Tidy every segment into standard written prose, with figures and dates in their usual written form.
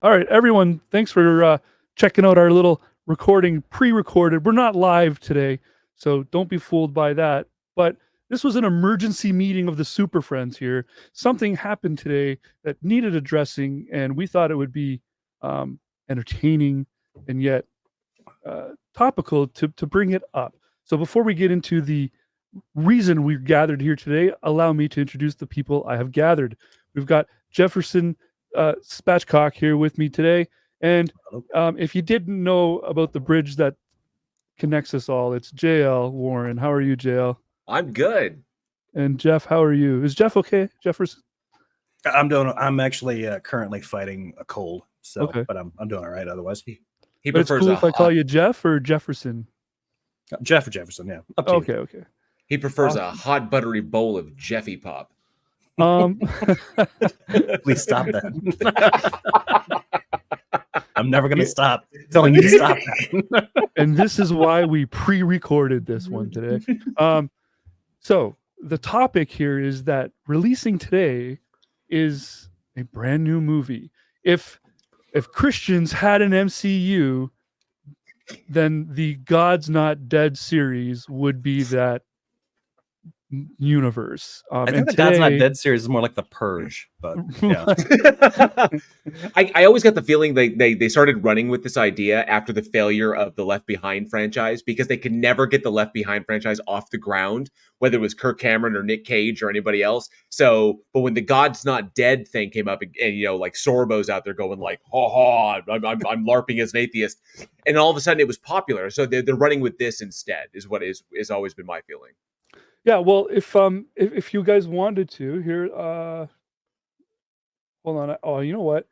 All right, everyone, thanks for checking out our little recording, pre-recorded. We're not live today, so don't be fooled by that. But this was an emergency meeting of the Super Friends here. Something happened today that needed addressing, and we thought it would be entertaining and yet topical to bring it up. So before we get into the reason we've gathered here today, allow me to introduce the people I have gathered. We've got Jefferson Spatchcock here with me today. And if you didn't know about the bridge that connects us all, it's JL Warren. How are you, JL? I'm good. And Jeff, how are you? Is Jeff okay, Jefferson? I'm actually currently fighting a cold, so Okay. but I'm doing all right otherwise. He But it's prefers cool if I call you Jeff or Jefferson. Jeff or Jefferson, yeah. Up to you. Okay. He prefers a hot buttery bowl of Jeffy Pop. Please stop that. I'm never gonna stop telling you to stop that. And this is why we pre-recorded this one today. So the topic here is that releasing today is a brand new movie. If Christians had an MCU, then the God's Not Dead series would be that universe. I think the God's Not Dead series is more like The Purge, but yeah. I always got the feeling they started running with this idea after the failure of the Left Behind franchise, because they could never get the Left Behind franchise off the ground, whether it was Kirk Cameron or Nick Cage or anybody else. So, but when the God's Not Dead thing came up, and you know, like Sorbo's out there going like, "Ha ha, I'm LARPing as an atheist," and all of a sudden it was popular. So they're running with this instead. Is what is always been my feeling. Yeah, well, if you guys wanted to, here, hold on. Oh, you know what?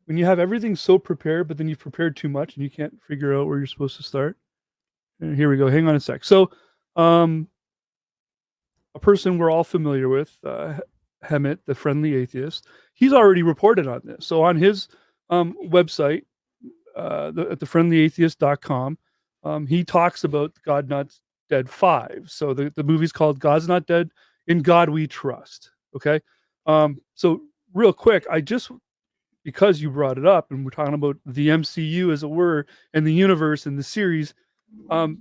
When you have everything so prepared, but then you've prepared too much and you can't figure out where you're supposed to start. And here we go. Hang on a sec. So, a person we're all familiar with, Hemet, the friendly atheist, he's already reported on this. So on his website, at thefriendlyatheist.com, he talks about God Not Dead 5. So the movie's called God's Not Dead, In God We Trust. Okay. So real quick, because you brought it up and we're talking about the MCU as it were, and the universe and the series, the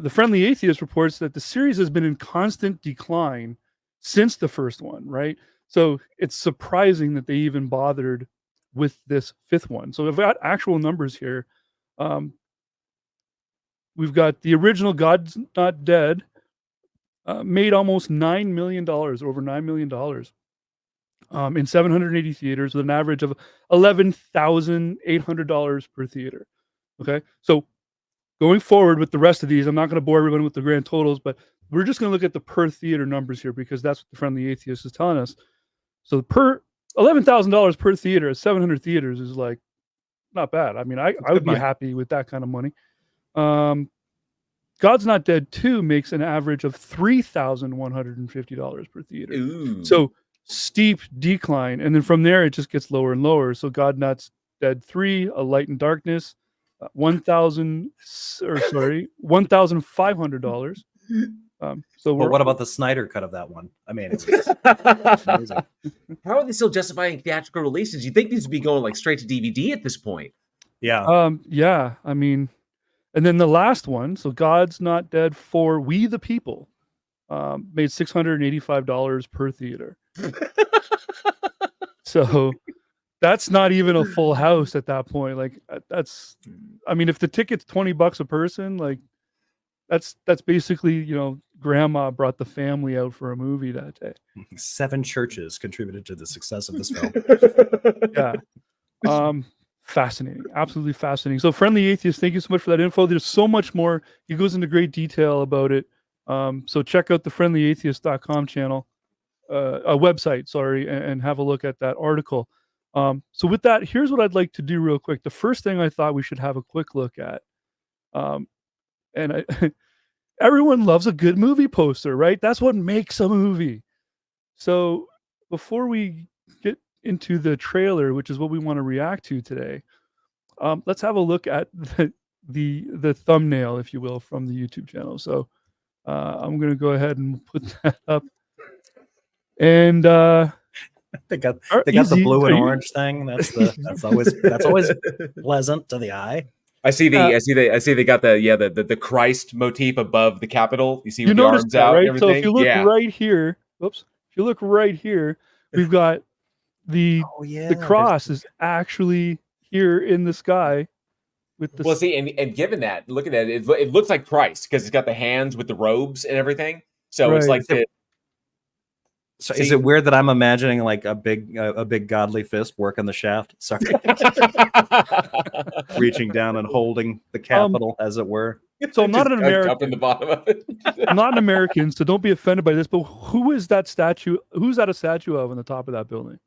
Friendly Atheist reports that the series has been in constant decline since the first one, right? So it's surprising that they even bothered with this fifth one. So I've got actual numbers here. We've got the original God's Not Dead made almost $9 million, over $9 million in 780 theaters with an average of $11,800 per theater. Okay. So going forward with the rest of these, I'm not going to bore everyone with the grand totals, but we're just going to look at the per theater numbers here because that's what the Friendly Atheist is telling us. So per $11,000 per theater at 700 theaters is like not bad. I mean, I would be happy with that kind of money. God's Not Dead 2 makes an average of $3,150 per theater. Ooh. So steep decline, and then from there it just gets lower and lower. So God Not Dead 3, A Light in Darkness, $1,500. So what about the Snyder cut of that one? I mean, it was amazing. How are they still justifying theatrical releases? You think these would be going like straight to DVD at this point? Yeah. Yeah. I mean, and then the last one, so God's Not Dead 4, We the People, made $685 per theater. So that's not even a full house at that point. Like that's, I mean, if the ticket's $20 a person, like that's basically, you know, grandma brought the family out for a movie that day. 7 churches contributed to the success of this film. Yeah. Fascinating. Absolutely fascinating. So Friendly Atheist, thank you so much for that info. There's so much more. He goes into great detail about it. So check out the friendlyatheist.com channel, a website, sorry, and have a look at that article. So with that, here's what I'd like to do real quick. The first thing I thought we should have a quick look at, everyone loves a good movie poster, right? That's what makes a movie. So before we get into the trailer, which is what we want to react to today, let's have a look at the thumbnail, if you will, from the YouTube channel. So I'm going to go ahead and put that up. And They got Are- the easy. blue So and you- orange thing. That's always pleasant to the eye. I see they got the Christ motif above the Capitol. You see You with the noticed arms that, out and right? So if everything. you look Yeah. right here, oops, if you look right here, we've got the Oh yeah, the cross is actually here in the sky with the Well, see, and given that, look at that, it looks like Christ because it's got the hands with the robes and everything. So it's Right. like the So See- is it weird that I'm imagining like a big godly fist working the shaft? Sorry, reaching down and holding the capital, as it were. So I'm not Just an tucked American. up in the bottom of it. I'm not an American, so don't be offended by this. But who is that statue? Who's that a statue of on the top of that building?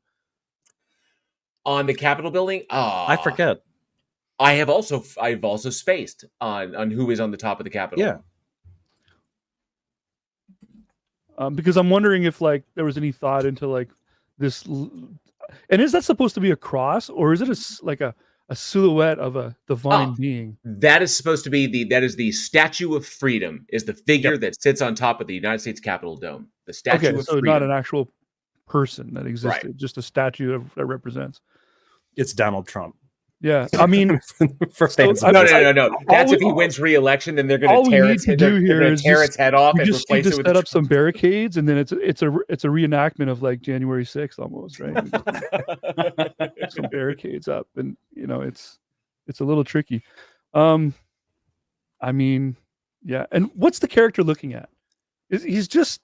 On the Capitol building. I forget. I've also spaced on who is on the top of the Capitol. Yeah. Because I'm wondering if like there was any thought into like this, and is that supposed to be a cross or is it like a silhouette of a divine being? That is supposed to be the Statue of Freedom, is the figure that sits on top of the United States Capitol dome. The Statue of so Freedom. not an actual person that existed, just a statue that represents. It's Donald Trump. Yeah, I mean, First So, name's I- No. That's all if he wins re-election, then they're going all to we tear need its to do here is tear just- its head off we and just need replace to it with set up some barricades, and then it's a reenactment of like January 6th almost, right? We just put some barricades up, and it's a little tricky. I mean, yeah. And what's the character looking at? He's just,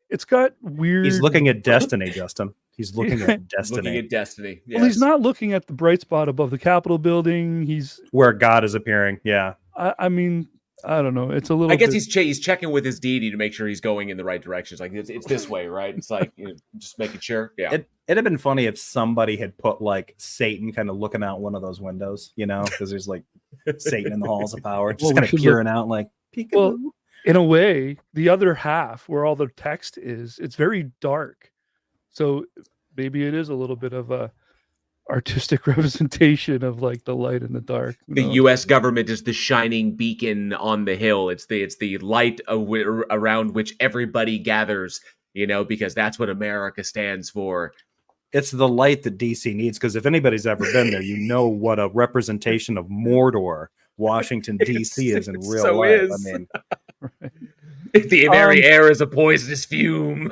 it's got weird. He's looking at destiny, Justin. He's looking at destiny. looking at destiny. Yes. Well, he's not looking at the bright spot above the Capitol building. He's Where God is appearing. Yeah. I mean, I don't know. It's a little. I guess bit, he's checking with his deity to make sure he's going in the right direction. It's like it's this way, right? It's like just making sure. Yeah. It'd have been funny if somebody had put like Satan kind of looking out one of those windows, because there's like Satan in the halls of power, just Well, we kind of should peering out like peekaboo. Well, in a way, the other half where all the text is, it's very dark. So maybe it is a little bit of a artistic representation of like the light and the dark. The U.S. government is the shining beacon on the hill. It's the light around which everybody gathers. Because that's what America stands for. It's the light that DC needs, because if anybody's ever been there, you know what a representation of Mordor, Washington DC is in real so life. is. I mean, The very air is a poisonous fume.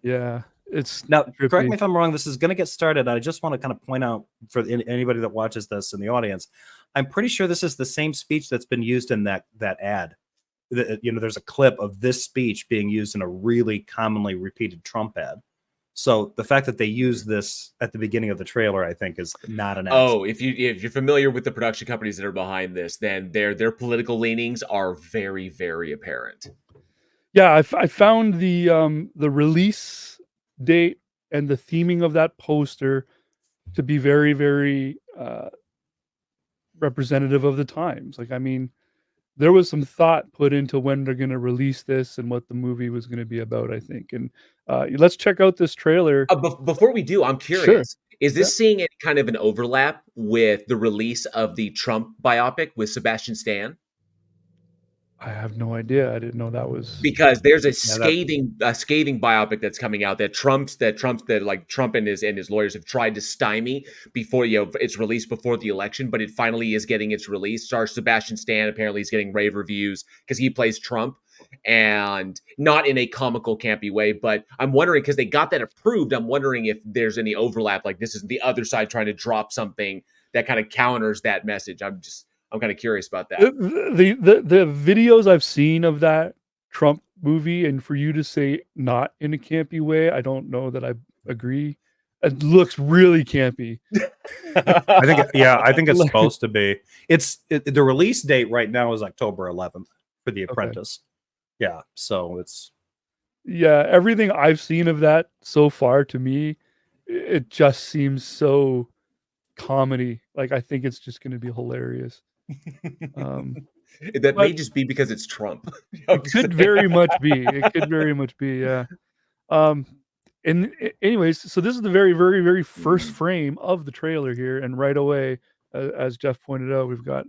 Yeah, it's now, trippy. correct me if I'm wrong. This is going to get started. I just want to kind of point out for anybody that watches this in the audience, I'm pretty sure this is the same speech that's been used in that ad. There's a clip of this speech being used in a really commonly repeated Trump ad. So the fact that they use this at the beginning of the trailer, I think, is not an accident. Oh, if you're familiar with the production companies that are behind this, then their political leanings are very, very apparent. Yeah, I found the release date and the theming of that poster to be very, very representative of the times. Like, I mean, there was some thought put into when they're going to release this and what the movie was going to be about, I think. And let's check out this trailer. Before we do, I'm curious. Sure. Is this seeing any kind of an overlap with the release of the Trump biopic with Sebastian Stan? I have no idea. I didn't know that was Because there's a scathing biopic that's coming out that Trump and his lawyers have tried to stymie before it's released before the election, but it finally is getting its release. Stars Sebastian Stan apparently is getting rave reviews because he plays Trump, and not in a comical, campy way. But I'm wondering, because they got that approved, I'm wondering if there's any overlap. Like this is the other side trying to drop something that kind of counters that message. I'm kind of curious about that. The videos I've seen of that Trump movie, and for you to say not in a campy way, I don't know that I agree. It looks really campy. I think it's supposed to be. The release date right now is October 11th for The Apprentice. Okay. Yeah, so it's everything I've seen of that so far, to me, it just seems so comedy. Like, I think it's just going to be hilarious. That may just be because it's Trump. It could very much be. Yeah. And anyways, so this is the very, very, very first frame of the trailer here, and right away, as Jeff pointed out, we've got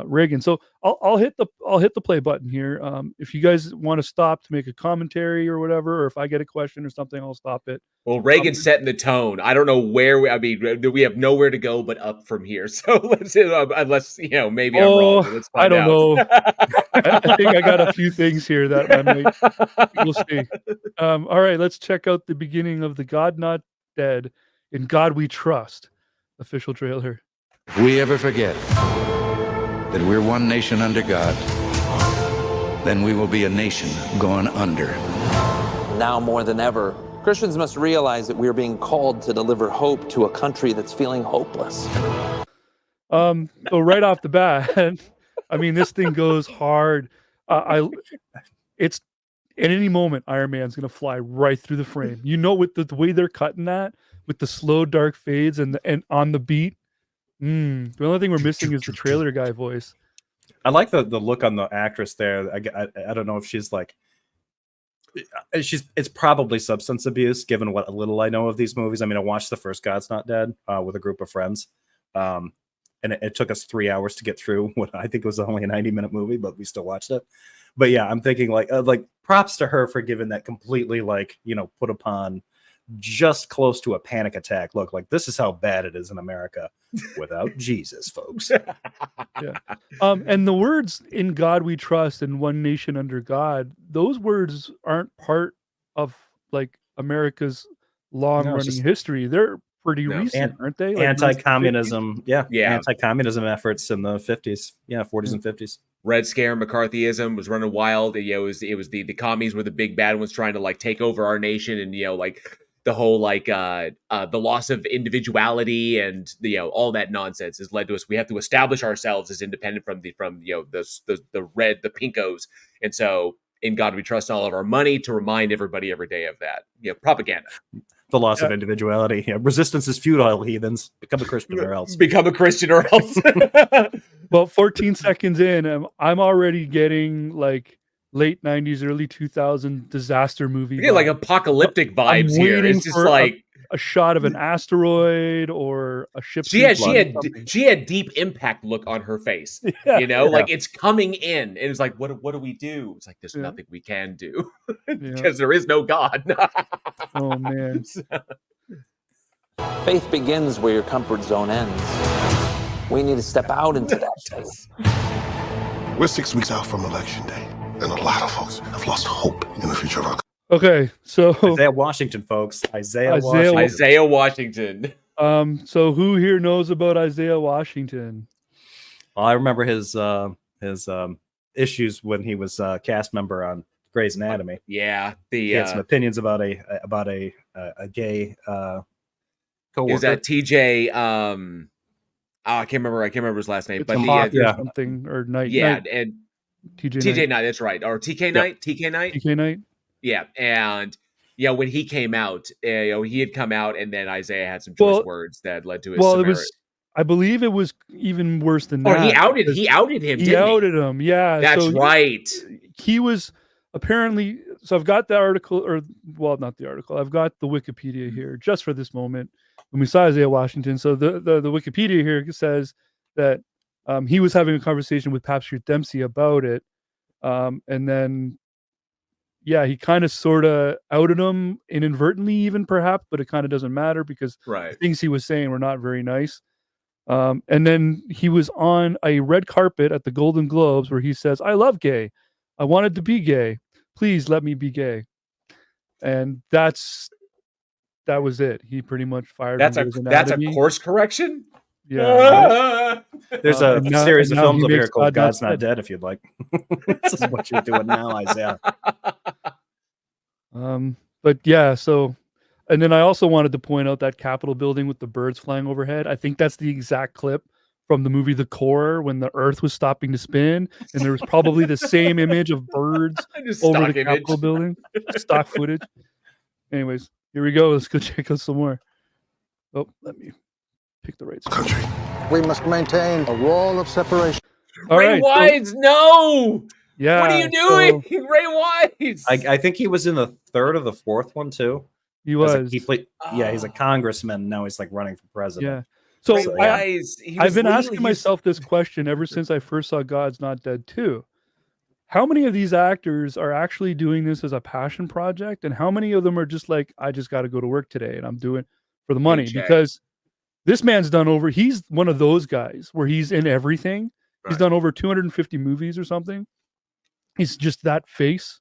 Reagan. So I'll hit the play button here. If you guys want to stop to make a commentary or whatever, or if I get a question or something, I'll stop it. Well, Reagan's setting the tone. I don't know where we have nowhere to go but up from here. So let's unless maybe I'm wrong. But let's find I don't out. know. I think I got a few things here that I might. We'll see. All right, let's check out the beginning of the God Not Dead, In God We Trust official trailer. If we ever forget that we're one nation under God, then we will be a nation going under. Now more than ever, Christians must realize that we are being called to deliver hope to a country that's feeling hopeless. So right off the bat, I mean, this thing goes hard. It's at any moment, Iron Man's gonna fly right through the frame. With the way they're cutting that, with the slow dark fades and on the beat. The only thing we're missing is the trailer guy voice. I like the look on the actress there. I don't know if she's like, it's probably substance abuse, given what little I know of these movies. I mean, I watched the first God's Not Dead with a group of friends, and it took us 3 hours to get through what I think was only a 90-minute movie, but we still watched it. But yeah, I'm thinking like props to her for giving that completely put upon, just close to a panic attack look. Like, this is how bad it is in America without Jesus, folks. Yeah. And the words "In God We Trust" and "One Nation Under God," those words aren't part of like America's long-running history. They're pretty recent, aren't they? Like anti-communism, anti-communism efforts in the 50s, 40s and 50s. Red Scare, McCarthyism was running wild. It was the commies were the big bad ones trying to like take over our nation, and the whole the loss of individuality and all that nonsense has led to us. We have to establish ourselves as independent from the pinkos, and so in God we trust all of our money to remind everybody every day of that. Propaganda. The loss of individuality. Yeah, resistance is futile, heathens. Become a Christian or else. Become a Christian or else. Well, 14 seconds in, I'm already getting like late 90s, early 2000 disaster movie. You get like apocalyptic vibes here. It's just like a shot of an asteroid or a ship. She had deep impact look on her face. Like it's coming in, and it's like, what do we do? It's like there's nothing we can do because there is no God. Oh man. Faith begins where your comfort zone ends. We need to step out into that faith. We're 6 weeks out from Election Day, and a lot of folks have lost hope in the future of our country. Okay, so Isaiah Washington, folks. Isaiah Washington. So who here knows about Isaiah Washington? Well, I remember his issues when he was a cast member on Grey's Anatomy. Yeah, he had some opinions about a gay coworker. Is that TJ? I can't remember his last name, It's but something or Knight. And TJ Knight. That's right, or TK Knight. TK Knight. TK Knight. Yeah, and when he came out, he had come out, and then Isaiah had some choice words that led to his. Well, I believe it was even worse than that. He outed him. He outed him. Yeah, that's right. He was apparently. So I've got the article, not the article. I've got the Wikipedia here just for this moment. When we saw Isaiah Washington, so the Wikipedia here says that he was having a conversation with Patrick Dempsey about it, and then. Yeah, he kind of sort of outed him inadvertently, even perhaps, but it kind of doesn't matter because the things he was saying were not very nice. And then he was on a red carpet at the Golden Globes where he says, "I love gay. I wanted to be gay. Please let me be gay." And that was it. He pretty much fired. That's a course correction. Yeah. There's a series of films over here called God's Not Dead, if you'd like. This is what you're doing now, Isaiah. But yeah, so, and then I also wanted to point out that Capitol building with the birds flying overhead. I think that's the exact clip from the movie The Core when the Earth was stopping to spin, and there was probably the same image of birds over the Capitol building. Stock footage. Anyways, here we go. Let's go check out some more. Oh, let me pick the right country. We must maintain a wall of separation. Ray Wise, no! Yeah. What are you doing, Ray Wise? I think he was in the third or the fourth one too. He was. He's a congressman. Now he's like running for president. Yeah. So Ray yeah. Wise, he I've was been legal- asking he was- myself this question ever since I first saw God's Not Dead 2. How many of these actors are actually doing this as a passion project, and how many of them are just like, I just got to go to work today and I'm doing for the money? Paycheck. Because this man's he's one of those guys where he's in everything. He's Right. done over 250 movies or something. He's just that face.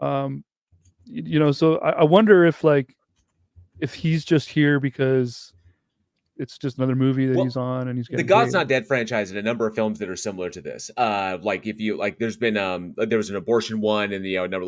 So I wonder if he's just here because it's just another movie that Well, he's on and he's the getting God's paid. Not Dead franchise and a number of films that are similar to this. Like if you like, there's been there was an abortion one, and number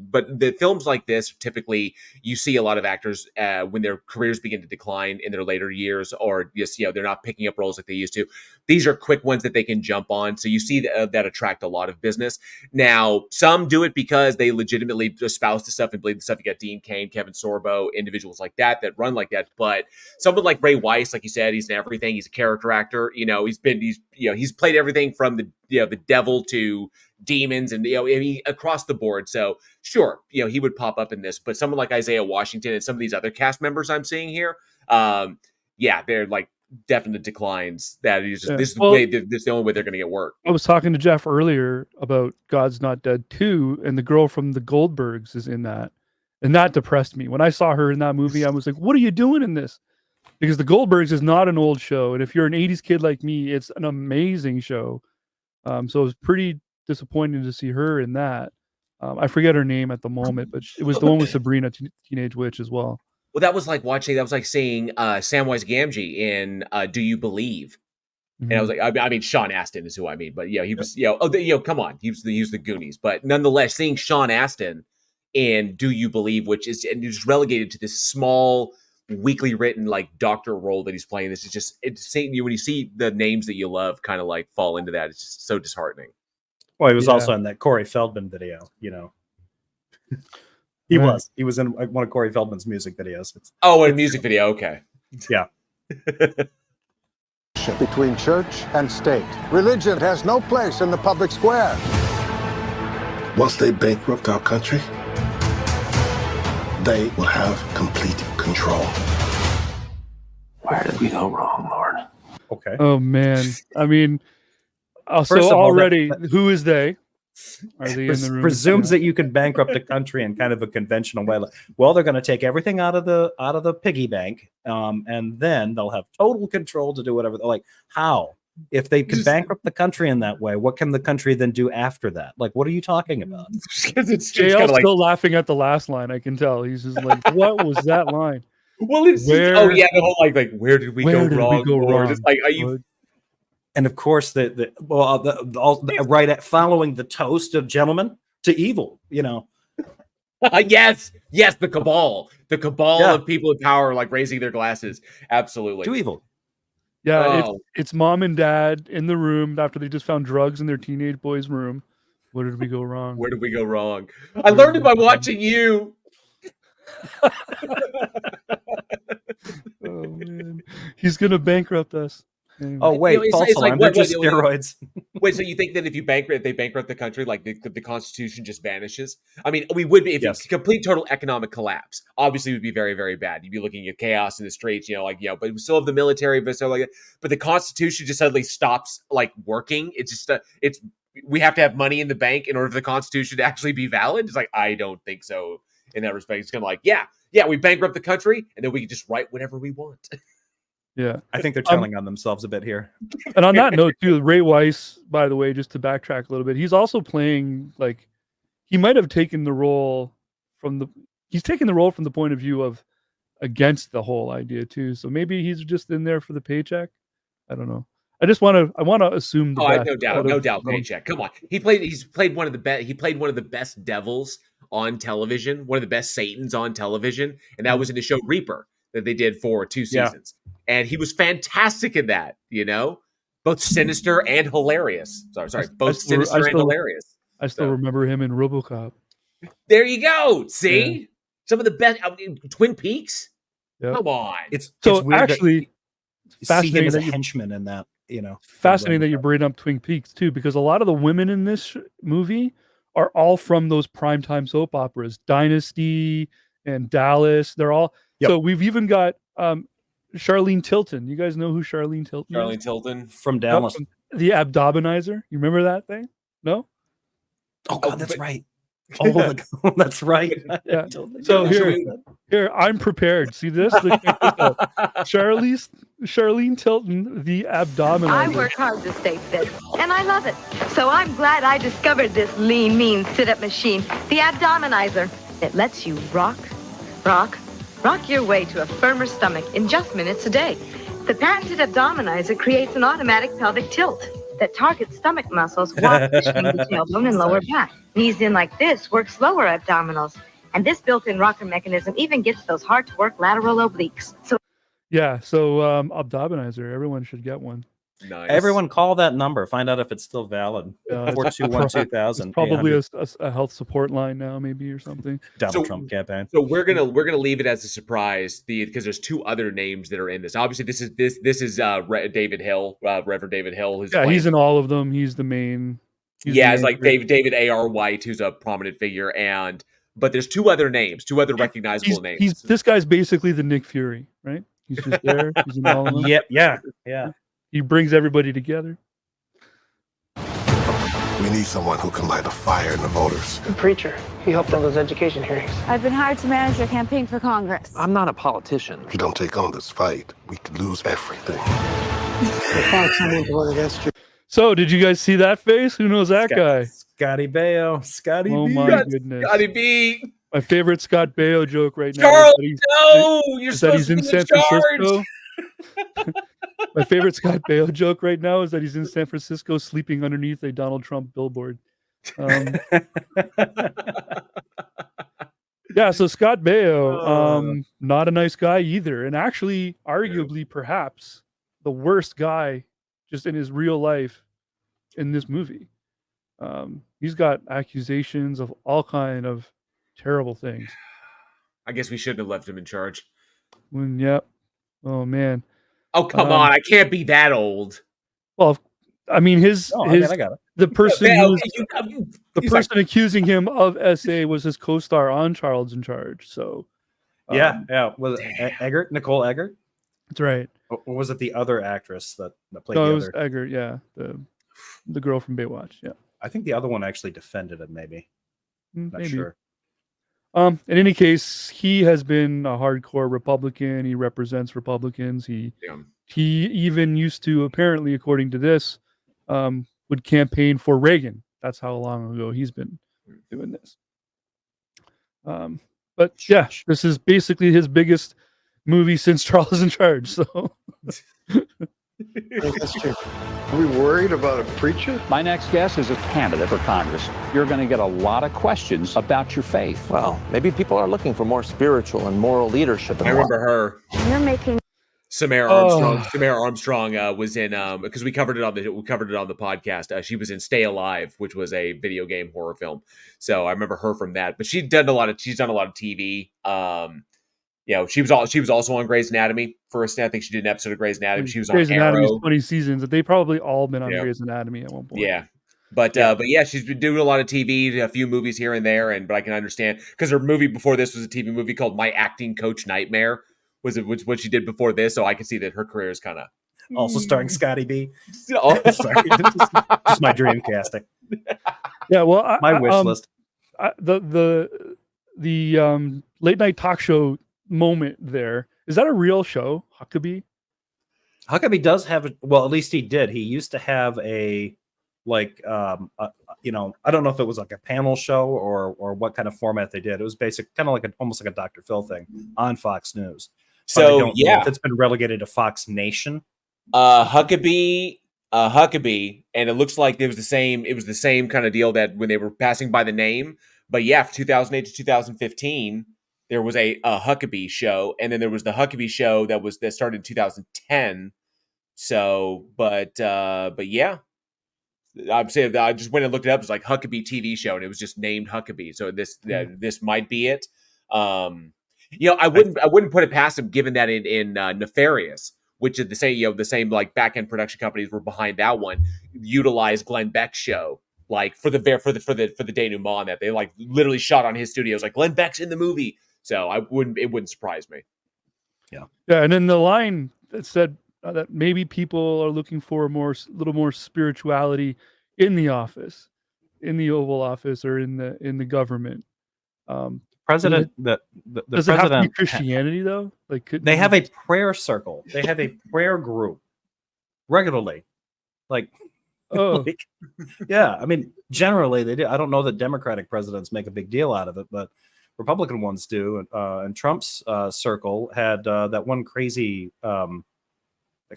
but the films like this typically you see a lot of actors when their careers begin to decline in their later years, or just they're not picking up roles like they used to. These are quick ones that they can jump on, so you see that attract a lot of business. Now, some do it because they legitimately espouse the stuff and believe the stuff. You got Dean Cain, Kevin Sorbo, individuals like that run like that, but someone like Ray Weiss, like you said, he's in everything. He's a character actor. He's played everything from the devil to demons, and across the board. So sure, he would pop up in this. But someone like Isaiah Washington and some of these other cast members I'm seeing here, they're like definite declines. That is just, this is the only way they're going to get work. I was talking to Jeff earlier about God's Not Dead 2, and the girl from the Goldbergs is in that. And that depressed me. When I saw her in that movie, I was like, what are you doing in this? Because the Goldbergs is not an old show. And if you're an 80s kid like me, it's an amazing show. So it was pretty disappointing to see her in that. I forget her name at the moment, but it was the one with Sabrina, Teenage Witch, as well. Well, that was like seeing Samwise Gamgee in Do You Believe? And I was like, I mean, Sean Astin is who I mean, but he was, come on, he was the Goonies, but nonetheless, seeing Sean Astin in Do You Believe, which is relegated to this small, weakly written like doctor role that he's playing. This is just when you see the names that you love kind of like fall into that. It's just so disheartening. Well, he was also in that Corey Feldman video. He was in one of Corey Feldman's music videos. A music video. Okay. Yeah. Between church and state. Religion has no place in the public square. Once they bankrupt our country, they will have complete control. Where did we go wrong, Lord? Okay. Oh, man. I mean, First of all, who is they? Are they in the room? Presumes that you can bankrupt a country in kind of a conventional way. Well, they're going to take everything out of the piggy bank, and then they'll have total control to do whatever. Like, how? If they can bankrupt the country in that way, what can the country then do after that? Like, what are you talking about? JL's still laughing at the last line. I can tell he's just like, "What was that line?" Well, it's the whole like where did we go wrong? It's like, are you? And of course, following the toast of gentlemen to evil, Yes, the cabal of people in power, like raising their glasses, absolutely to evil. Yeah, it's mom and dad in the room after they just found drugs in their teenage boy's room. Where did we go wrong? Where did we go wrong? I learned it by watching you. Oh man, he's gonna bankrupt us. Oh wait, false alarm. They're just steroids. Wait, so you think that if they bankrupt the country, like the Constitution just vanishes? I mean, we would be if it's complete total economic collapse. Obviously, it would be very, very bad. You'd be looking at chaos in the streets, but we still have the military, but the Constitution just suddenly stops like working. It's just we have to have money in the bank in order for the Constitution to actually be valid. It's like, I don't think so. In that respect, it's kind of like, we bankrupt the country, and then we can just write whatever we want. Yeah, I think they're telling on themselves a bit here. And on that note, too, Ray Weiss, by the way, just to backtrack a little bit, he's also playing like he might have taken the role from the point of view of against the whole idea too. So maybe he's just in there for the paycheck. I don't know. I want to assume. No doubt, paycheck. Come on, he's played one of the best. He played one of the best devils on television, one of the best Satans on television, and that was in the show Reaper that they did for 2 seasons. And he was fantastic in that, both sinister and hilarious. Sorry, both sinister and hilarious. I still remember him in RoboCop. There you go. See, some of the best. Twin Peaks. Yep. Come on. It's weird actually fascinating as a henchman in that. Fascinating that you bring up Twin Peaks too, because a lot of the women in this movie are all from those primetime soap operas, Dynasty and Dallas. They're all. Yep. So we've even got Charlene Tilton. You guys know who Charlene Tilton is? Charlene Tilton. From Dallas. The abdominizer. You remember that thing? No? Oh God, that's right. Oh, that's right. Yeah. So here, I'm prepared. See this? Look, check this out. Charlene Tilton, the abdominizer. I work hard to stay fit, and I love it. So I'm glad I discovered this lean, mean sit-up machine, the abdominizer. It lets you rock your way to a firmer stomach in just minutes a day. The patented abdominizer creates an automatic pelvic tilt that targets stomach muscles while pushing the tailbone and lower back. Knees in like this works lower abdominals. And this built-in rocker mechanism even gets those hard-to-work lateral obliques. So abdominizer. Everyone should get one. Nice. Everyone call that number. Find out if it's still valid. 421-2000. It's probably a health support line now, maybe, or something. Donald Trump campaign. So we're gonna leave it as a surprise, because there's two other names that are in this. Obviously, this is David Hill, Reverend David Hill. He's in all of them. He's the main. It's like David A.R. White, who's a prominent figure, but there's two other recognizable names. This guy's basically the Nick Fury, right? He's just there. He's in all of them. Yeah. He brings everybody together. We need someone who can light a fire in the voters. A preacher. He helped on those education hearings. I've been hired to manage your campaign for Congress. I'm not a politician. If you don't take on this fight, we could lose everything. We'll find someone to vote against you. So, did you guys see that face? Who knows that guy? Scotty Baio. Scotty B. Oh my goodness. Scotty B. My favorite Scott Baio joke right now You're is that he's in San charge. Francisco. My favorite Scott Baio joke right now is that he's in San Francisco sleeping underneath a Donald Trump billboard. So Scott Baio, not a nice guy either. And actually, arguably, perhaps the worst guy just in his real life in this movie. He's got accusations of all kind of terrible things. I guess we shouldn't have left him in charge. Oh, man. Oh, come on. I can't be that old. Well, I mean, I got it. the person accusing him of SA was his co-star on Charles in Charge. So, was it Eggert? Nicole Eggert? That's right. Or was it the other actress that played No, the it was other? Eggert. Yeah, the girl from Baywatch. Yeah, I think the other one actually defended it. Maybe. Not sure. In any case, he has been a hardcore Republican. He represents Republicans. He even used to, apparently, according to this, would campaign for Reagan. That's how long ago he's been doing this. But yeah, this is basically his biggest movie since Charles in Charge. So That's true. Are we worried about a preacher? My next guest is a candidate for Congress. You're going to get a lot of questions about your faith. Well, maybe people are looking for more spiritual and moral leadership. I remember her. You're making Samara Armstrong. Samara Armstrong was in because we covered it on the podcast. She was in Stay Alive, which was a video game horror film. So I remember her from that. But she's done a lot of TV. She was also on Grey's Anatomy for a stint. I think she did an episode of Grey's Anatomy. She was on Arrow. 20 seasons. They probably all been on Grey's Anatomy at one point. Yeah. But she's been doing a lot of TV, a few movies here and there, but I can understand because her movie before this was a TV movie called My Acting Coach Nightmare. Was what she did before this, so I can see that her career is kind of also starring Scotty B. Sorry, just my dream casting. Yeah, well, my wish list. The late night talk show moment there, is that a real show? Huckabee does have at least he did. He used to have a I don't know if it was like a panel show or what kind of format they did. It was basic, kind of almost like a Dr. Phil thing on Fox News. But I don't know if it's been relegated to Fox Nation. Huckabee, and it looks like it was the same kind of deal that when they were passing by the name. But yeah, from 2008 to 2015, there was a Huckabee show, and then there was the Huckabee show that started in 2010. So, but yeah, I'm saying I just went and looked it up. It's like Huckabee TV show, and it was just named Huckabee. So this might be it. I wouldn't put it past him, given that in Nefarious, which is the same like back end production companies were behind that one, utilized Glenn Beck's show for the denouement on that. They literally shot on his studios, like Glenn Beck's in the movie. So it wouldn't surprise me. Yeah. Yeah, and then the line that said that maybe people are looking for little more spirituality in the office, in the Oval Office, or in the government. President, does the it have to be president, Christianity though? Like, couldn't they he have a just- prayer circle. They have a prayer group regularly. Like, oh like, yeah. I mean, generally they do. I don't know that Democratic presidents make a big deal out of it, but Republican ones do. And Trump's circle had that one crazy, the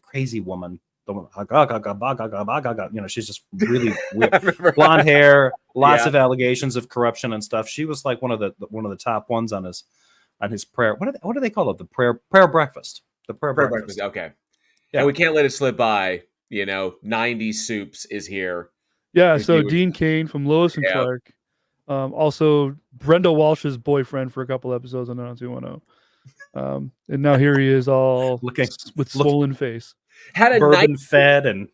crazy woman. The one, you know, she's just really weird. Blonde hair, lots of allegations of corruption and stuff. She was like one of the top ones on his prayer. What do they call it? The prayer breakfast. The prayer breakfast. Okay. Yeah. And we can't let it slip by. 90s Soups is here. yeah. If So you would- Dean Cain from Lois and Yeah. Clark, also Brenda Walsh's boyfriend for a couple episodes on 90210. And now here he is, all with swollen face. Had a bourbon fed and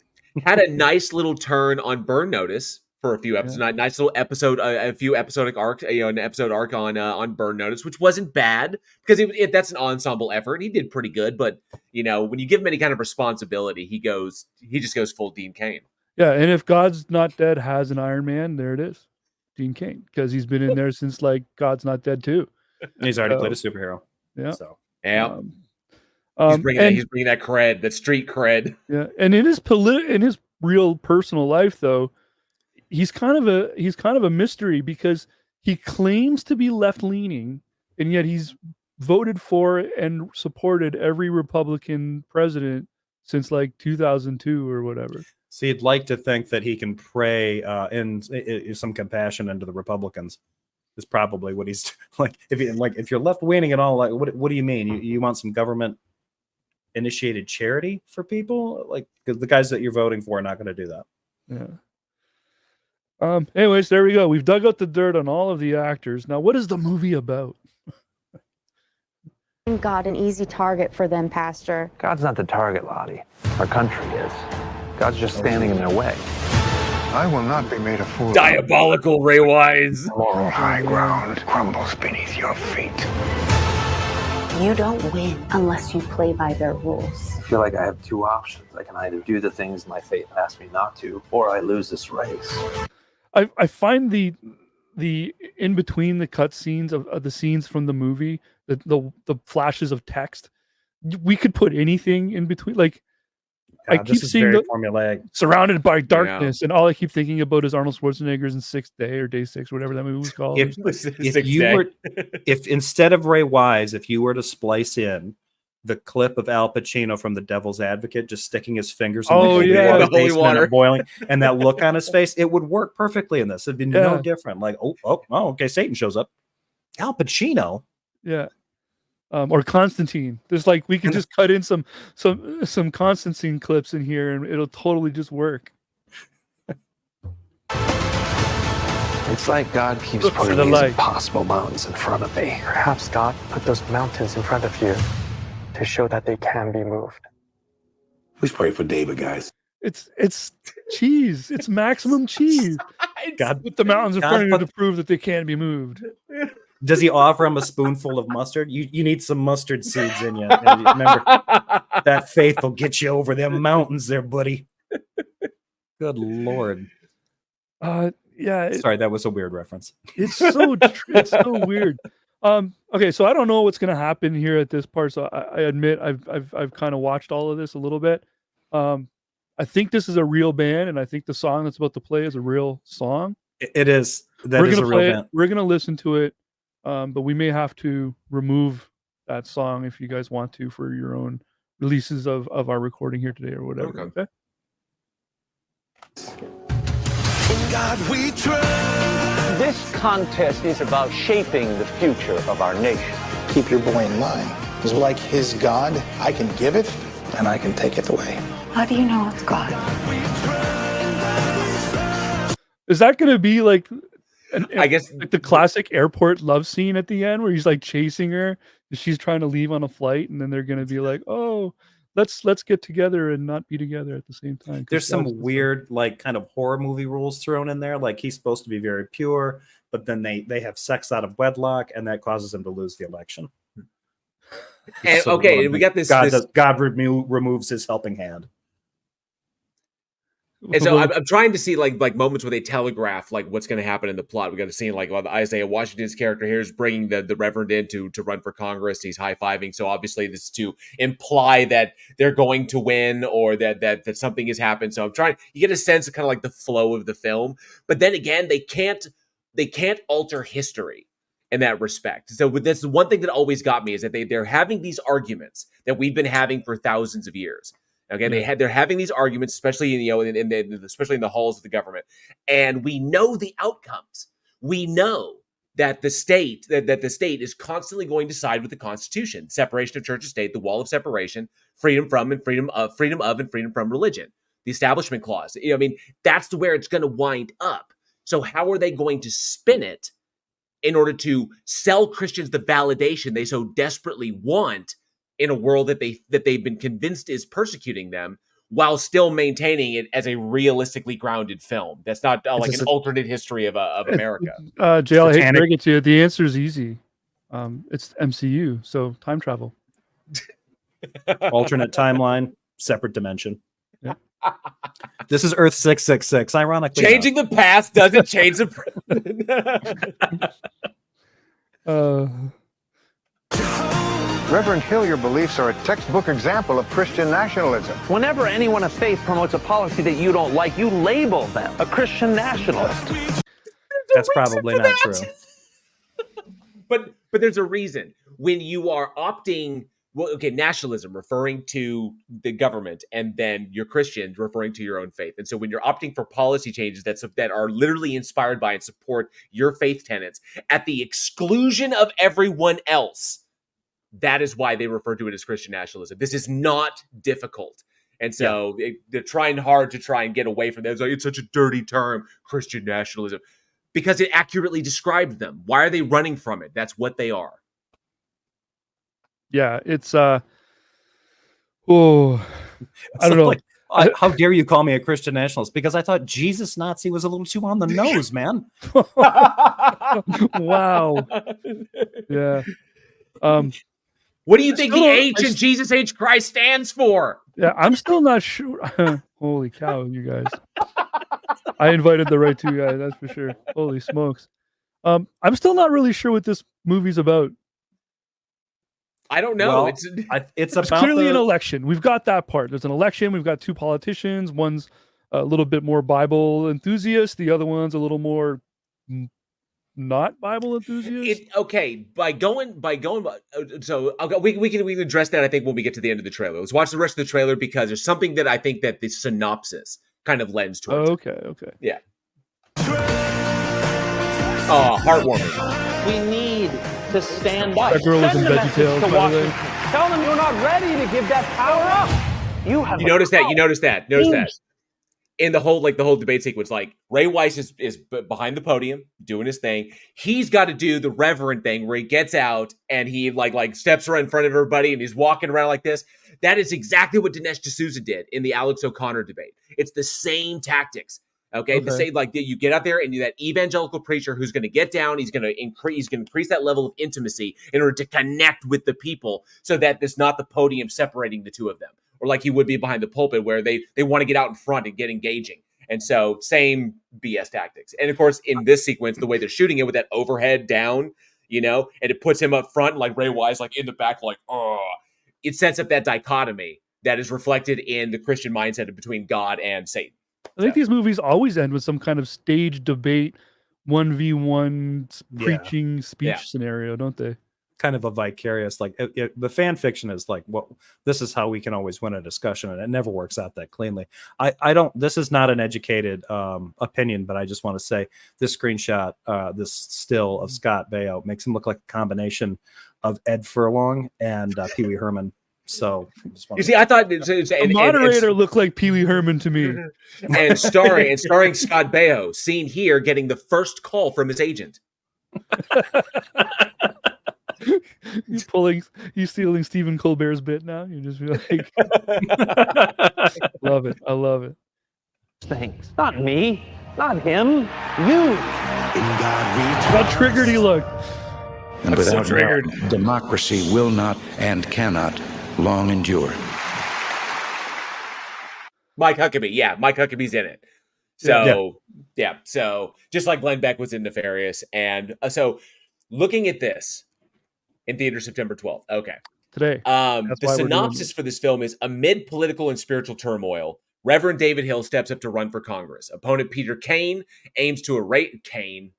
had a nice little turn on Burn Notice for a few episodes. Nice little episode, a few episodic arc, an episode arc on Burn Notice, which wasn't bad because that's an ensemble effort. He did pretty good, but when you give him any kind of responsibility, he just goes full Dean Cain. Yeah, and if God's Not Dead has an Iron Man, there it is, Dean Cain, because he's been in there since like God's Not Dead too. He's already played a superhero. Yeah. So yeah. He's bringing that cred, that street cred. Yeah, and in his real personal life though, he's kind of a mystery because he claims to be left leaning, and yet he's voted for and supported every Republican president since like 2002 or whatever. So you'd like to think that he can pray in some compassion into the Republicans. Is probably what he's like. If you're left leaning and all, like, what do you mean? You want some government initiated charity for people? Like, because the guys that you're voting for are not going to do that. Yeah. Anyways, there we go. We've dug out the dirt on all of the actors. Now, what is the movie about? God, an easy target for them, Pastor. God's not the target, Lottie. Our country is. God's just standing in their way. I will not be made a fool of. Diabolical Ray Wise. Moral high ground crumbles beneath your feet. You don't win unless you play by their rules. I feel like I have two options. I can either do the things my faith asks me not to, or I lose this race. I find the in between the cut scenes of the scenes from the movie, the flashes of text, we could put anything in between. Like, I keep seeing the formulaic, surrounded by darkness, and all I keep thinking about is Arnold Schwarzenegger's in Sixth Day or Day 6, whatever that movie was called. If instead of Ray Wise, if you were to splice in the clip of Al Pacino from The Devil's Advocate, just sticking his fingers in the holy water boiling, and that look on his face, it would work perfectly in this. It'd be no different. Like, okay, Satan shows up. Al Pacino, or Constantine. There's like, we can just cut in some Constantine clips in here, and it'll totally just work. It's like God keeps putting these impossible mountains in front of me. Perhaps God put those mountains in front of you to show that they can be moved. Please pray for David, guys. It's cheese. It's maximum cheese. God put the mountains in front of you to prove that they can be moved. Does he offer him a spoonful of mustard? You need some mustard seeds in you. And remember, that faith will get you over them mountains there, buddy. Good Lord. Yeah. Sorry, that was a weird reference. It's so weird. Okay, so I don't know what's gonna happen here at this part. So I admit I've kind of watched all of this a little bit. I think this is a real band, and I think the song that's about to play is a real song. It is. That is a real band. We're gonna listen to it, but we may have to remove that song if you guys want to for your own releases of our recording here today or whatever. Okay. In God we trust. This contest is about shaping the future of our nation. Keep your boy in line. Because like his God, I can give it and I can take it away. How do you know it's God? Is that going to be like, I guess, like the classic airport love scene at the end where he's like chasing her and she's trying to leave on a flight, and then they're going to be like, "Oh, let's get together and not be together at the same time." There's some weird, like, kind of horror movie rules thrown in there. Like, he's supposed to be very pure, but then they have sex out of wedlock, and that causes him to lose the election. And okay, we got this. God removes his helping hand. And so I'm trying to see like moments where they telegraph like what's going to happen in the plot. We got a scene like Isaiah Washington's character here is bringing the Reverend in to run for Congress. He's high-fiving. So obviously this is to imply that they're going to win or that something has happened. So you get a sense of kind of like the flow of the film. But then again, they can't alter history in that respect. So that's the one thing that always got me is that they're having these arguments that we've been having for thousands of years. Okay, they're having these arguments, especially especially in the halls of the government, and we know the outcomes. We know that the state is constantly going to side with the Constitution, separation of church and state, the wall of separation, freedom from and freedom of and freedom from religion, the Establishment Clause. I mean, that's where it's going to wind up. So how are they going to spin it in order to sell Christians the validation they so desperately want in a world that they've been convinced is persecuting them, while still maintaining it as a realistically grounded film that's not like an alternate history of America? Jay, I hate to break it to you. The answer is easy. It's MCU, so time travel. Alternate timeline, separate dimension. Yeah. This is Earth 666. Ironically, changing the past doesn't change the present. Reverend Hill, your beliefs are a textbook example of Christian nationalism. Whenever anyone of faith promotes a policy that you don't like, you label them a Christian nationalist. That's probably not true. But there's a reason. When you are opting, nationalism referring to the government, and then you're Christian referring to your own faith. And so when you're opting for policy changes that are literally inspired by and support your faith tenets at the exclusion of everyone else, that is why they refer to it as Christian nationalism. This is not difficult. And so they're trying hard to try and get away from that. It's like, it's such a dirty term, Christian nationalism, because it accurately described them. Why are they running from it? That's what they are. Yeah, it's I don't know. Like, how dare you call me a Christian nationalist? Because I thought Jesus Nazi was a little too on the nose, man. Wow. Yeah. What do you think the H in Jesus H Christ stands for? Yeah, I'm still not sure. Holy cow, you guys. I invited the right two guys, that's for sure. Holy smokes. I'm still not really sure what this movie's about. I don't know. Well, it's about clearly an election. We've got that part. There's an election. We've got two politicians. One's a little bit more Bible enthusiast. The other one's a little more not Bible enthusiast. So we can address that, I think, when we get to the end of the trailer. Let's watch the rest of the trailer, because there's something that I think that the synopsis kind of lends towards. Okay. Yeah. Oh, heartwarming. We need to stand by. That girl was in VeggieTales, by the way. Tell them you're not ready to give that power up. You notice that. In the whole debate sequence, like Ray Weiss is behind the podium doing his thing. He's got to do the reverend thing where he gets out and he like steps right in front of everybody and he's walking around like this. That is exactly what Dinesh D'Souza did in the Alex O'Connor debate. It's the same tactics. Okay. The same, like, you get out there and you're that evangelical preacher who's going to get down. He's going to increase that level of intimacy in order to connect with the people, so that there's not the podium separating the two of them. Or like he would be behind the pulpit, where they want to get out in front and get engaging. And so same BS tactics. And of course, in this sequence, the way they're shooting it with that overhead down, and it puts him up front, like Ray Wise, like in the back, like, it sets up that dichotomy that is reflected in the Christian mindset between God and Satan. I think these movies always end with some kind of stage debate, 1v1 preaching speech scenario, don't they? Kind of a vicarious, like the fan fiction is like, well, this is how we can always win a discussion, and it never works out that cleanly. I don't, this is not an educated opinion, but I just want to say this screenshot, this still of Scott Baio makes him look like a combination of Ed Furlong and Pee Wee Herman. So I thought the moderator looked like Pee Wee Herman to me. And starring Scott Baio, seen here getting the first call from his agent. He's stealing Stephen Colbert's bit now. You just feel like, love it. I love it. Things, not me, not him, you. How triggered he looked. And I'm so without triggered. love, democracy will not and cannot long endure. Mike Huckabee. Mike Huckabee's in it. So, so just like Glenn Beck was in Nefarious. And so looking at this in theaters September 12th. Okay. Today. The synopsis for this film is: amid political and spiritual turmoil, Reverend David Hill steps up to run for Congress. Opponent Peter Kane aims to erase Kane.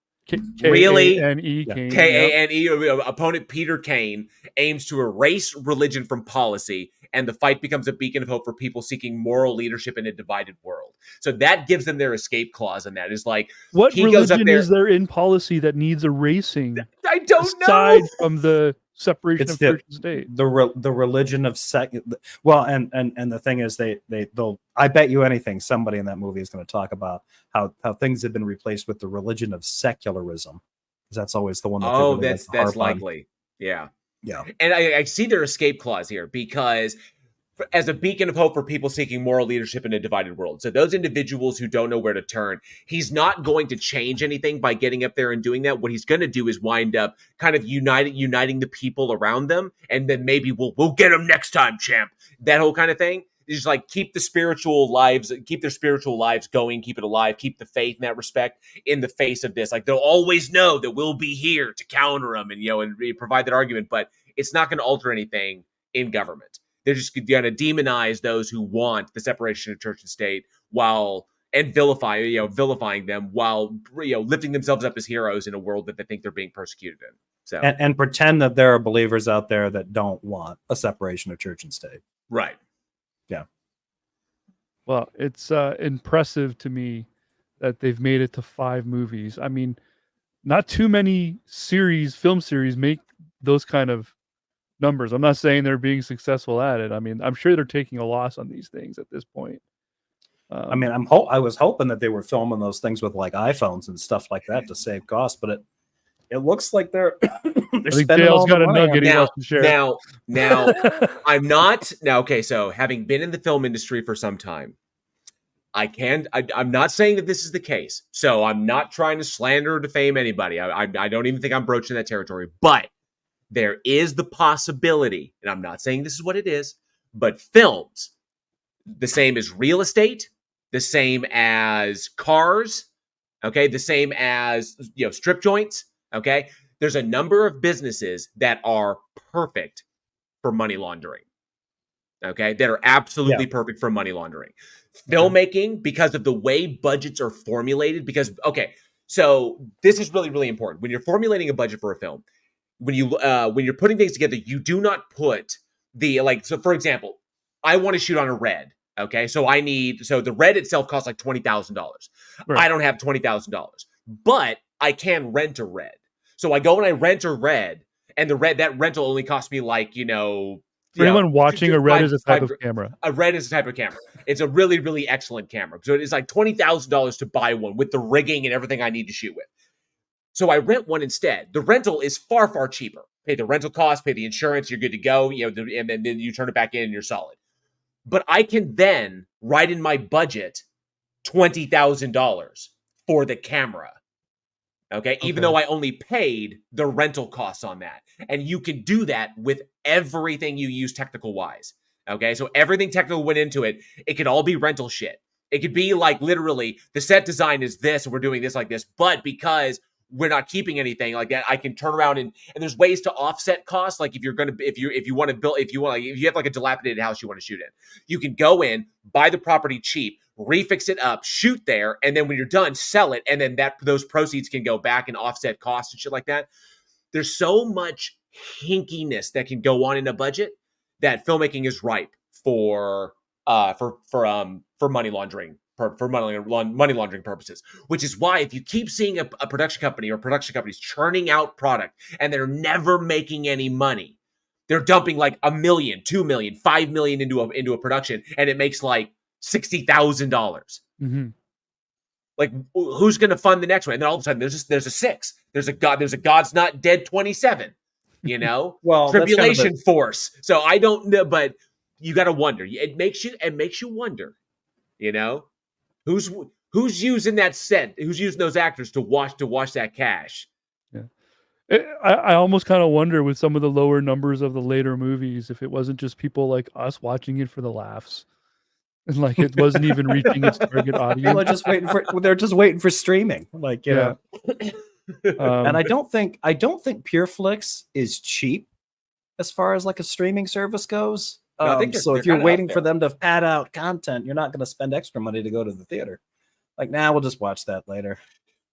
Really? K-A-N-E, Kane. K-A-N-E. Opponent Peter Kane aims to erase religion from policy, and the fight becomes a beacon of hope for people seeking moral leadership in a divided world. So that gives them their escape clause, and that is like, what he goes up religion there. is there in policy that needs erasing? I don't know. Aside from the separation of church and state, the religion of well, and the thing is, they'll. I bet you anything, somebody in that movie is going to talk about how things have been replaced with the religion of secularism, because that's always the one. That really that's likely, yeah. And I see their escape clause here because, as a beacon of hope for people seeking moral leadership in a divided world. So those individuals who don't know where to turn, he's not going to change anything by getting up there and doing that. What he's going to do is wind up kind of uniting the people around them, and then maybe we'll get them next time, champ. That whole kind of thing. It's just like keep their spiritual lives going, keep it alive, keep the faith in that respect in the face of this. Like they'll always know that we'll be here to counter them and provide that argument, but it's not going to alter anything in government. They're just going to demonize those who want the separation of church and state and vilifying them while lifting themselves up as heroes in a world that they think they're being persecuted in. So and pretend that there are believers out there that don't want a separation of church and state. Right. Yeah. Well, it's impressive to me that they've made it to 5 movies. I mean, not too many film series make those kind of numbers. I'm not saying they're being successful at it. I mean, I'm sure they're taking a loss on these things at this point. I mean, I was hoping that they were filming those things with like iPhones and stuff like that to save costs, but it looks like they're spending all the money. Now, I'm not okay. So having been in the film industry for some time, I'm not saying that this is the case. So I'm not trying to slander or defame anybody. I don't even think I'm broaching that territory, but there is the possibility, and I'm not saying this is what it is, but films, the same as real estate, the same as cars, okay, the same as strip joints, okay. There's a number of businesses that are perfect for money laundering, okay, that are absolutely perfect for money laundering. Filmmaking, because of the way budgets are formulated, so this is really, really important. When you're formulating a budget for a film, when you're putting things together, you do not put so for example, I want to shoot on a red. Okay. So the red itself costs like $20,000. Right. I don't have $20,000, but I can rent a red. So I go and I rent a red, and that rental only costs me like, for anyone watching, a red is a type of camera. A red is a type of camera. It's a really, really excellent camera. So it is like $20,000 to buy one with the rigging and everything I need to shoot with. So I rent one instead. The rental is far, far cheaper. Pay the rental cost, pay the insurance, you're good to go, and then you turn it back in and you're solid. But I can then write in my budget $20,000 for the camera. Okay? Even though I only paid the rental costs on that. And you can do that with everything you use technical wise. Okay? So everything technical went into it. It could all be rental shit. It could be like literally the set design is this and we're doing this like this, but because we're not keeping anything like that, I can turn around and there's ways to offset costs. Like if you have like a dilapidated house you want to shoot in, you can go in, buy the property cheap, refix it up, shoot there, and then when you're done, sell it, and then those proceeds can go back and offset costs and shit like that. There's so much hinkiness that can go on in a budget that filmmaking is ripe for money laundering. For money laundering purposes, which is why if you keep seeing a production company or production companies churning out product and they're never making any money, they're dumping like $1 million, $2 million, $5 million into a production, and it makes like $60,000. Mm-hmm. Like who's going to fund the next one? And then all of a sudden there's a 6. There's a God's Not Dead 27. Well, Tribulation Force. So I don't know, but you got to wonder. It makes you wonder. Who's using that set? Who's using those actors to wash that cash? Yeah, I almost kind of wonder with some of the lower numbers of the later movies if it wasn't just people like us watching it for the laughs, and like it wasn't even reaching its target People audience. are just waiting for. They're just waiting for streaming. Like you know. And I don't think PureFlix is cheap as far as like a streaming service goes. No, I think so if you're waiting for them to pad out content, you're not going to spend extra money to go to the theater. Like, we'll just watch that later.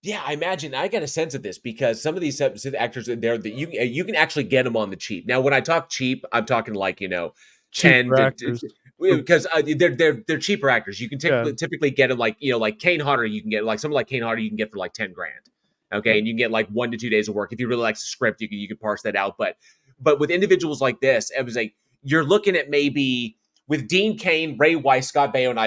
Yeah, I imagine I got a sense of this because some of these actors in there that you can actually get them on the cheap. Now, when I talk cheap, I'm talking like 10 actors. Because they're cheaper actors. You can typically get them like Kane Hodder. You can get like someone like Kane Hodder. You can get for like $10,000. Okay, and you can get like 1 to 2 days of work if you really like the script. You can parse that out. But with individuals like this, it was like you're looking at maybe with Dean Cain, Ray Weiss, Scott Baio, and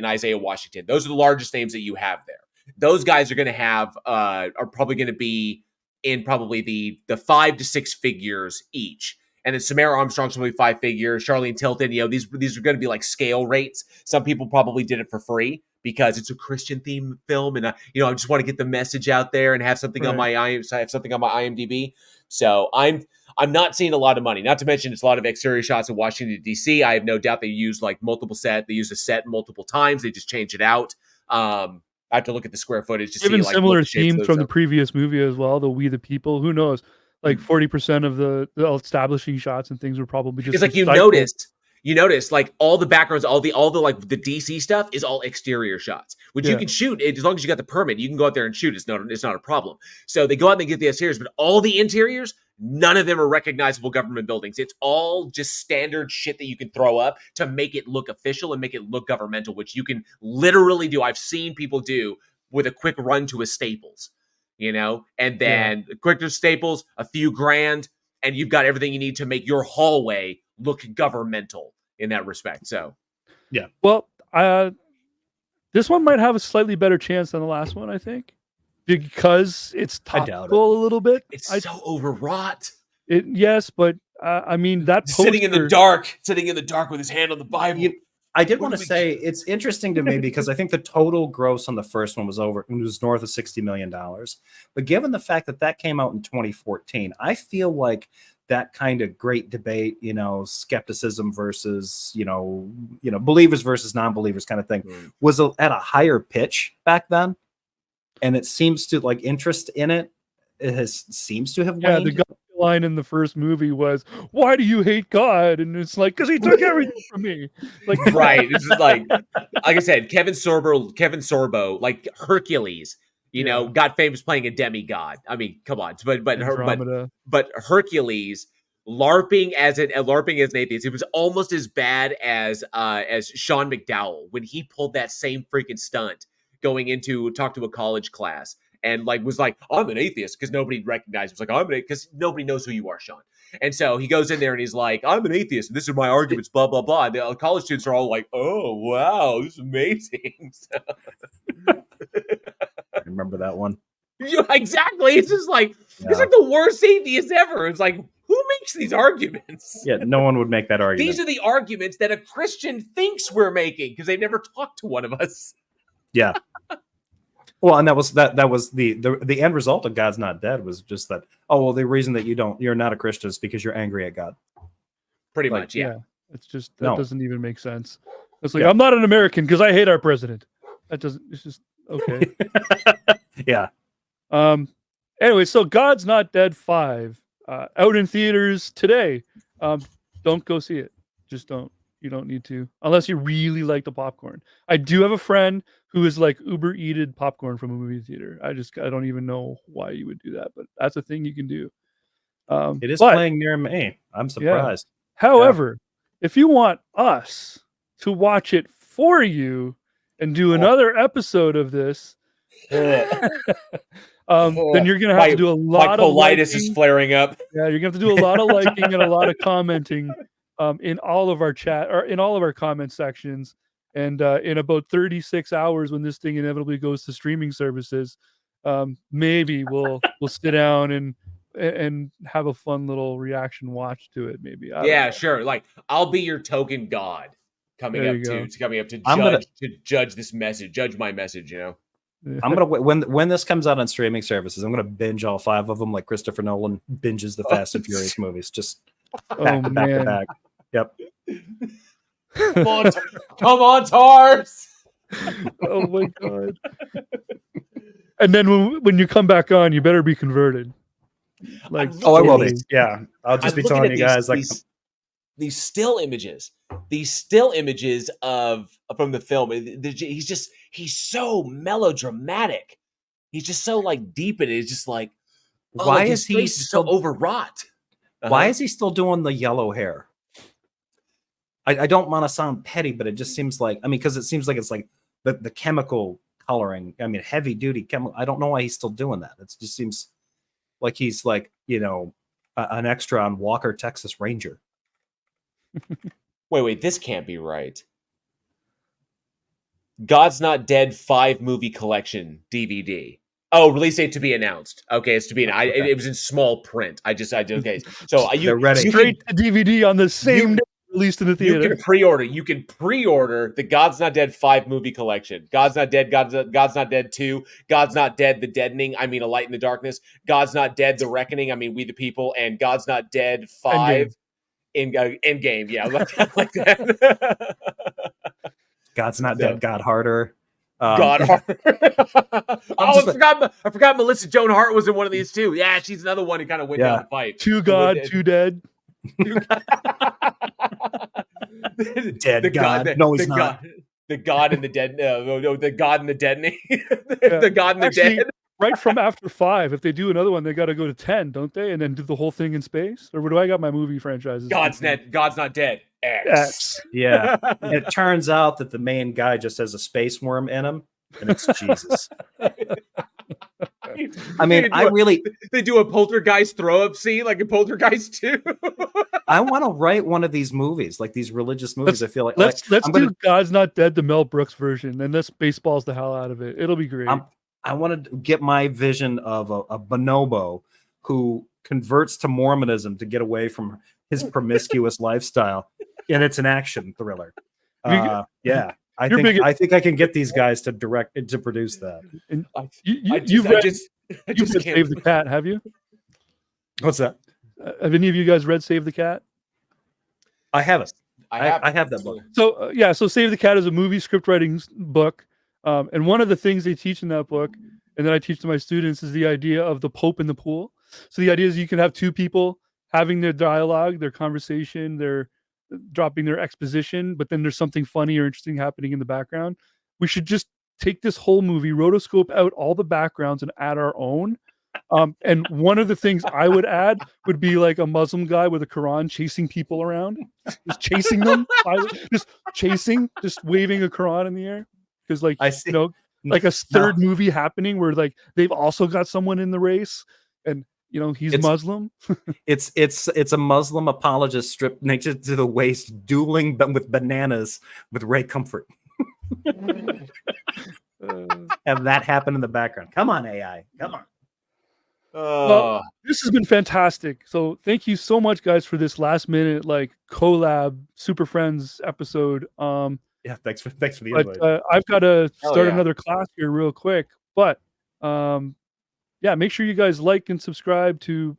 Isaiah Washington. Those are the largest names that you have there. Those guys are going to have are probably going to be in probably the 5 to 6 figures each. And then Samara Armstrong's going to be 5 figures. Charlene Tilton, these are going to be like scale rates. Some people probably did it for free because it's a Christian themed film, and I just want to get the message out there and have something on my IMDb. So I'm not seeing a lot of money. Not to mention it's a lot of exterior shots in Washington D.C. I have no doubt they use like multiple set. They use a set multiple times. They just change it out. I have to look at the square footage to Even see like similar themes from the previous movie as well. The We the People. Who knows? Like 40% of the establishing shots and things were probably just. It's like you noticed like all the backgrounds, all the like the DC stuff is all exterior shots, which you can shoot as long as you got the permit. You can go out there and shoot. It's not a problem. So they go out and they get the exteriors, but all the interiors, none of them are recognizable government buildings. It's all just standard shit that you can throw up to make it look official and make it look governmental, which you can literally do. I've seen people do with a quick run to a Staples, and then quick to Staples, a few grand, and you've got everything you need to make your hallway look governmental in that respect. So, yeah. Well, this one might have a slightly better chance than the last one, I think, because it's topical a little bit. It's so overwrought. Yes, but I mean that poster, sitting in the dark with his hand on the Bible. I did want to say it's interesting to me because I think the total gross on the first one was north of $60 million. But given the fact that came out in 2014, I feel like that kind of great debate, skepticism versus, believers versus non-believers kind of thing was at a higher pitch back then. And it seems to like interest in it. Seems to have waned. The line in the first movie was, "Why do you hate God?" And it's like, "Because he took everything from me." Like, right? It's just like I said, Kevin Sorbo, like Hercules, got famous playing a demigod. I mean, come on, but Hercules LARPing as an atheist, it was almost as bad as Sean McDowell when he pulled that same freaking stunt going into talk to a college class. And was like, I'm an atheist because nobody recognized him. It's like, I'm an atheist because nobody knows who you are, Sean. And so he goes in there and he's like, I'm an atheist. And this is my arguments, blah, blah, blah. The college students are all like, oh, wow, this is amazing. I remember that one. Exactly. It's just like, it's like the worst atheist ever. It's like, who makes these arguments? Yeah, no one would make that argument. These are the arguments that a Christian thinks we're making because they've never talked to one of us. Yeah. Well, and that was the end result of God's Not Dead was just that. Oh, well, the reason that you're not a Christian is because you're angry at God. Pretty much, yeah. It's just that doesn't even make sense. It's like I'm not an American because I hate our president. That doesn't. It's just okay. Yeah. Anyway, so God's Not Dead 5 out in theaters today. Don't go see it. Just don't. You don't need to, unless you really like the popcorn. I do have a friend who is like Uber eated popcorn from a movie theater. I don't even know why you would do that, but that's a thing you can do. It is playing near me. I'm surprised. Yeah. However, if you want us to watch it for you and do another episode of this, then you're gonna have to do a lot of colitis is flaring up. Yeah, you're gonna have to do a lot of liking and a lot of commenting. In all of our chat or in all of our comment sections, and in about 36 hours, when this thing inevitably goes to streaming services, maybe we'll sit down and have a fun little reaction watch to it. Maybe. Yeah, sure. Like I'll be your token god coming up to judge this message, judge my message. I'm gonna when this comes out on streaming services, I'm gonna binge all 5 of them like Christopher Nolan binges the Fast and Furious movies, just back to back to back. Yep. Come on, Tars. Oh my god. And then when you come back on, you better be converted. Like, I will be. Yeah, I'll just be telling you guys these still images of from the film. He's so melodramatic. He's just so like deep in it. It's just like, why is he so overwrought? Why is he still doing the yellow hair? I don't want to sound petty, but it just seems like, I mean, because it seems like it's like the chemical coloring. I mean, heavy duty chemical. I don't know why he's still doing that. It just seems like he's like, you know, an extra on Walker, Texas Ranger. Wait, this can't be right. God's Not Dead 5 movie collection DVD. Oh, release date to be announced. Okay, it's to be. It was in small print. Okay. So they're ready. Straight to DVD on the same day released in the theater. You can pre-order the God's Not Dead 5 movie collection. God's Not Dead, God's Not Dead 2, God's Not Dead, The Deadening, I mean A Light in the Darkness, God's Not Dead, The Reckoning, I mean We the People, and God's Not Dead 5 Endgame. Yeah, like that. God's Not Dead, God Harder. God Harder. I forgot Melissa Joan Hart was in one of these too. Yeah, she's another one who kind of went down the pipe. Two God, two dead. Dead God. No, he's not. The God and the Dead. No, the God and the Deadening. The God and the Dead. Right from after 5, if they do another one, they got to go to 10, don't they? And then do the whole thing in space? Or do I got my movie franchises? God's Not Dead. X. Yeah. It turns out that the main guy just has a space worm in him, and it's Jesus. I mean, they do a poltergeist throw up scene like a poltergeist 2. I want to write one of these movies, like these religious movies. I feel like let's do God's Not Dead, the Mel Brooks version, and let's baseballs the hell out of it. It'll be great. I want to get my vision of a bonobo who converts to Mormonism to get away from his promiscuous lifestyle, and it's an action thriller. Yeah. I think I can get these guys to produce that. You've read Save the Cat, have you? What's that? Have any of you guys read Save the Cat? I haven't. I have that book. So so Save the Cat is a movie script writing book, and one of the things they teach in that book, and that I teach to my students, is the idea of the Pope in the pool. So the idea is you can have two people having their dialogue, their conversation, their dropping their exposition, but then there's something funny or interesting happening in the background. We should just take this whole movie, rotoscope out all the backgrounds, and add our own. And one of the things I would add would be like a Muslim guy with a Quran chasing people around, just chasing them, just waving a Quran in the air. Because like, you know, like a third movie happening where like they've also got someone in the race, and you know he's Muslim. it's a Muslim apologist stripped naked to the waist, dueling with bananas with Ray Comfort. Have that happen in the background. Come on, AI. Come on. Well, this has been fantastic. So thank you so much, guys, for this last minute like collab Super Friends episode. Yeah, thanks for the invite. I've got to start another class here real quick. But make sure you guys like and subscribe to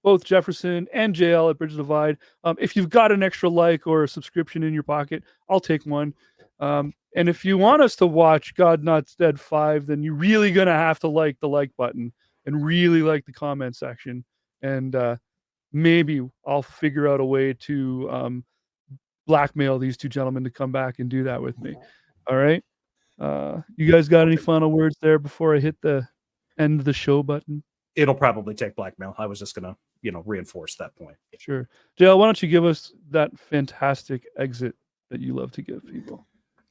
both Jefferson and JL at Bridge the Divide. If you've got an extra like or a subscription in your pocket, I'll take one. And if you want us to watch God Not Dead 5, then you're really gonna have to like the like button and really like the comment section. And maybe I'll figure out a way to blackmail these two gentlemen to come back and do that with me. All right. You guys got any final words there before I hit the end of the show button? It'll probably take blackmail. I was just gonna, reinforce that point. Sure. JL, why don't you give us that fantastic exit that you love to give people?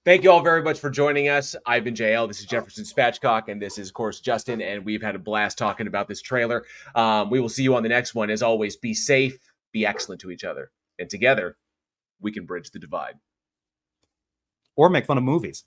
Thank you all very much for joining us. I've been JL. This is Jefferson Spatchcock, and this is, of course, Justin, and we've had a blast talking about this trailer. We will see you on the next one. As always, be safe, be excellent to each other, and together, we can bridge the divide. Or make fun of movies.